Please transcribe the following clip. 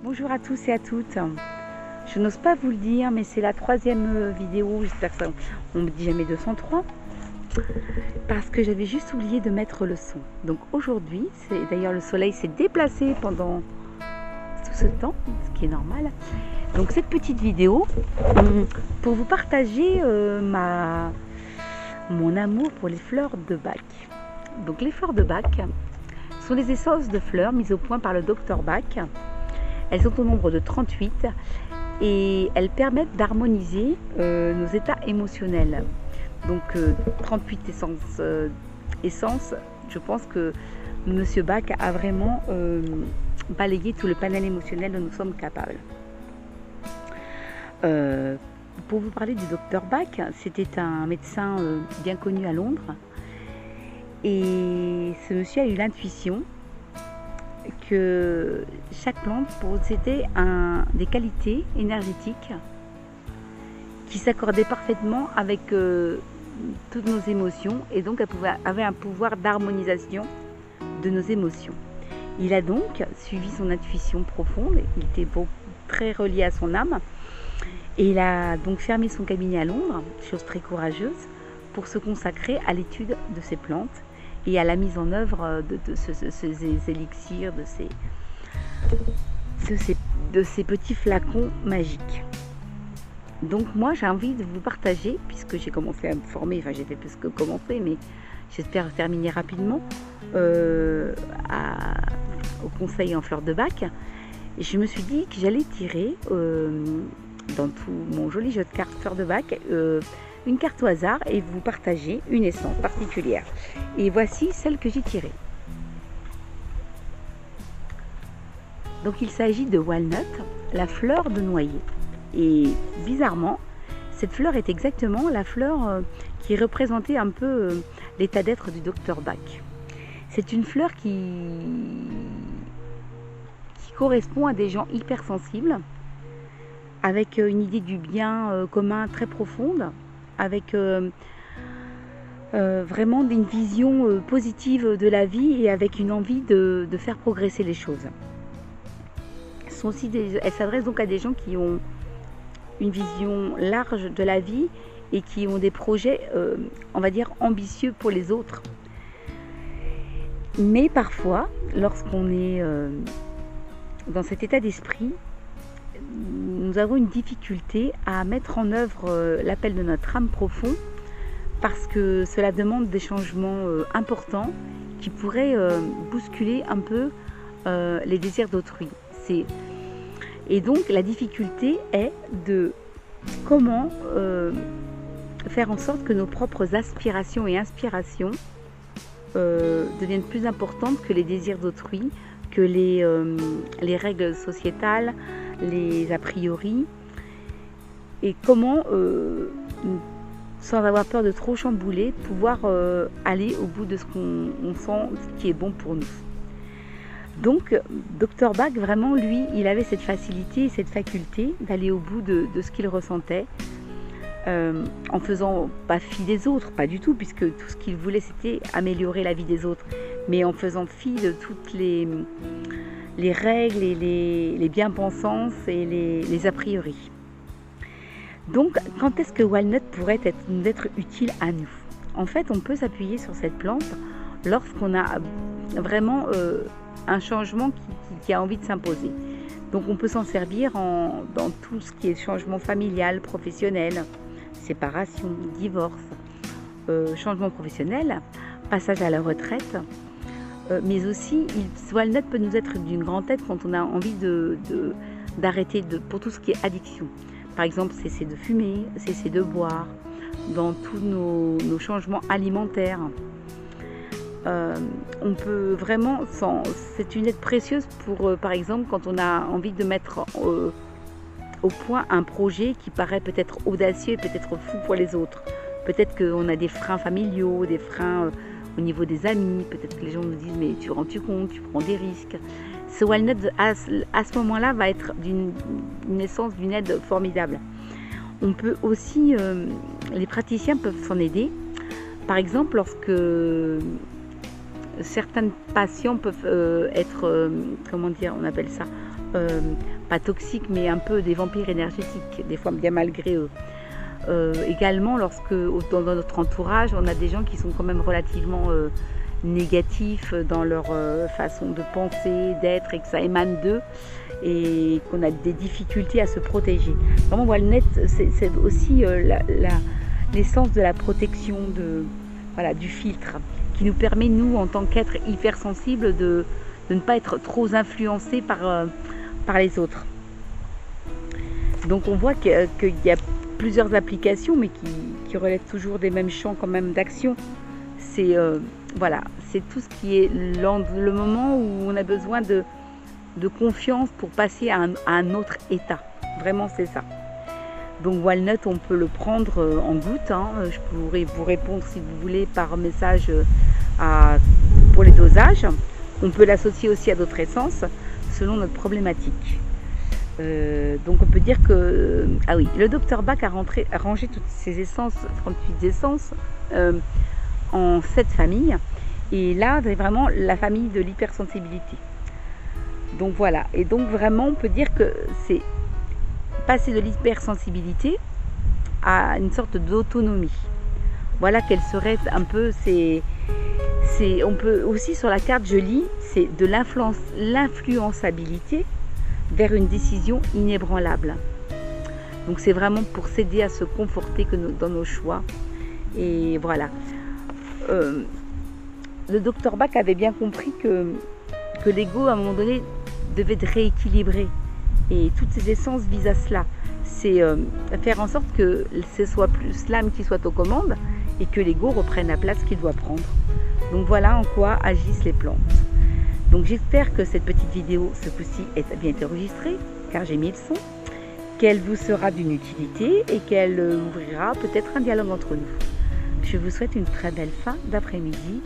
Bonjour à tous et à toutes. Je n'ose pas vous le dire, mais c'est la troisième vidéo. J'espère que ça, on me dit jamais 203. Parce que j'avais juste oublié de mettre le son. Donc aujourd'hui, d'ailleurs le soleil s'est déplacé pendant tout ce temps, ce qui est normal. Donc cette petite vidéo, pour vous partager mon amour pour les fleurs de Bach. Donc les fleurs de Bach sont les essences de fleurs mises au point par le docteur Bach. Elles sont au nombre de 38 et elles permettent d'harmoniser nos états émotionnels. Donc 38 essences, je pense que Monsieur Bach a vraiment balayé tout le panel émotionnel dont nous sommes capables. Pour vous parler du docteur Bach, c'était un médecin bien connu à Londres. Et ce monsieur a eu l'intuition que chaque plante possédait des qualités énergétiques qui s'accordaient parfaitement avec toutes nos émotions, et donc elle avait un pouvoir d'harmonisation de nos émotions. Il a donc suivi son intuition profonde, il était très relié à son âme, et il a donc fermé son cabinet à Londres, chose très courageuse, pour se consacrer à l'étude de ces plantes et à la mise en œuvre de ces élixirs, de ces petits flacons magiques. Donc moi j'ai envie de vous partager, puisque j'ai commencé à me former, enfin j'ai fait plus que commencer, mais j'espère terminer rapidement au conseil en fleurs de Bach. Et je me suis dit que j'allais tirer dans tout mon joli jeu de cartes fleurs de Bach une carte au hasard et vous partager une essence particulière. Et voici celle que j'ai tirée. Donc il s'agit de Walnut, la fleur de noyer. Et bizarrement, cette fleur est exactement la fleur qui représentait un peu l'état d'être du docteur Bach. C'est une fleur qui correspond à des gens hypersensibles, avec une idée du bien commun très profonde, avec vraiment une vision positive de la vie et avec une envie de faire progresser les choses. Elle s'adresse donc à des gens qui ont une vision large de la vie et qui ont des projets, on va dire, ambitieux pour les autres. Mais parfois, lorsqu'on est dans cet état d'esprit, nous avons une difficulté à mettre en œuvre l'appel de notre âme profond, parce que cela demande des changements importants qui pourraient bousculer un peu les désirs d'autrui. Et donc la difficulté est de comment faire en sorte que nos propres aspirations et inspirations deviennent plus importantes que les désirs d'autrui, que les règles sociétales, les a priori, et comment, sans avoir peur de trop chambouler, pouvoir aller au bout de ce qu'on sent, ce qui est bon pour nous. Donc, Dr Bach, vraiment, lui, il avait cette facilité, cette faculté d'aller au bout de ce qu'il ressentait, en faisant pas fi des autres, pas du tout, puisque tout ce qu'il voulait, c'était améliorer la vie des autres, mais en faisant fi de toutes les règles et les bien-pensances et les a priori. Donc, quand est-ce que Walnut pourrait nous être utile à nous? En fait, on peut s'appuyer sur cette plante lorsqu'on a vraiment un changement qui a envie de s'imposer. Donc, on peut s'en servir dans tout ce qui est changement familial, professionnel, séparation, divorce, changement professionnel, passage à la retraite. Mais aussi, Walnut peut nous être d'une grande aide quand on a envie d'arrêter pour tout ce qui est addiction. Par exemple, cesser de fumer, cesser de boire, dans tous nos changements alimentaires. On peut vraiment, c'est une aide précieuse pour, par exemple, quand on a envie de mettre au point un projet qui paraît peut-être audacieux, peut-être fou pour les autres. Peut-être qu'on a des freins familiaux, des freins au niveau des amis, peut-être que les gens nous disent mais tu rends-tu compte, tu prends des risques. Ce Walnut à ce moment-là va être d'une essence, d'une aide formidable. On peut aussi, les praticiens peuvent s'en aider. Par exemple, lorsque certains patients peuvent être, comment dire, on appelle ça, pas toxiques, mais un peu des vampires énergétiques, des fois bien malgré eux. Également, lorsque dans notre entourage, on a des gens qui sont quand même relativement négatifs dans leur façon de penser, d'être, et que ça émane d'eux, et qu'on a des difficultés à se protéger. Vraiment, Walnut, c'est aussi l'essence de la protection voilà, du filtre, qui nous permet, nous, en tant qu'êtres hypersensibles, de ne pas être trop influencés par les autres. Donc on voit qu'il y a plusieurs applications, mais qui relèvent toujours des mêmes champs quand même d'action. C'est voilà, c'est tout ce qui est le moment où on a besoin de confiance pour passer à un autre état. Vraiment, c'est ça. Donc Walnut, on peut le prendre en gouttes. Hein. Je pourrais vous répondre si vous voulez par message pour les dosages. On peut l'associer aussi à d'autres essences selon notre problématique. Donc on peut dire que le Dr Bach a rangé toutes ces essences, 38 essences, en 7 familles. Et là, c'est vraiment la famille de l'hypersensibilité. Donc voilà. Et donc vraiment, on peut dire que c'est passer de l'hypersensibilité à une sorte d'autonomie. Voilà quelle serait un peu on peut aussi sur la carte, je lis, c'est de l'influençabilité vers une décision inébranlable. Donc c'est vraiment pour s'aider à se conforter dans nos choix. Et voilà. Le Dr Bach avait bien compris que l'ego, à un moment donné, devait être rééquilibré. Et toutes ces essences visent à cela. C'est faire en sorte que ce soit plus l'âme qui soit aux commandes et que l'ego reprenne la place qu'il doit prendre. Donc voilà en quoi agissent les plantes. Donc j'espère que cette petite vidéo, ce coup-ci, a bien été enregistrée, car j'ai mis le son, qu'elle vous sera d'une utilité et qu'elle ouvrira peut-être un dialogue entre nous. Je vous souhaite une très belle fin d'après-midi.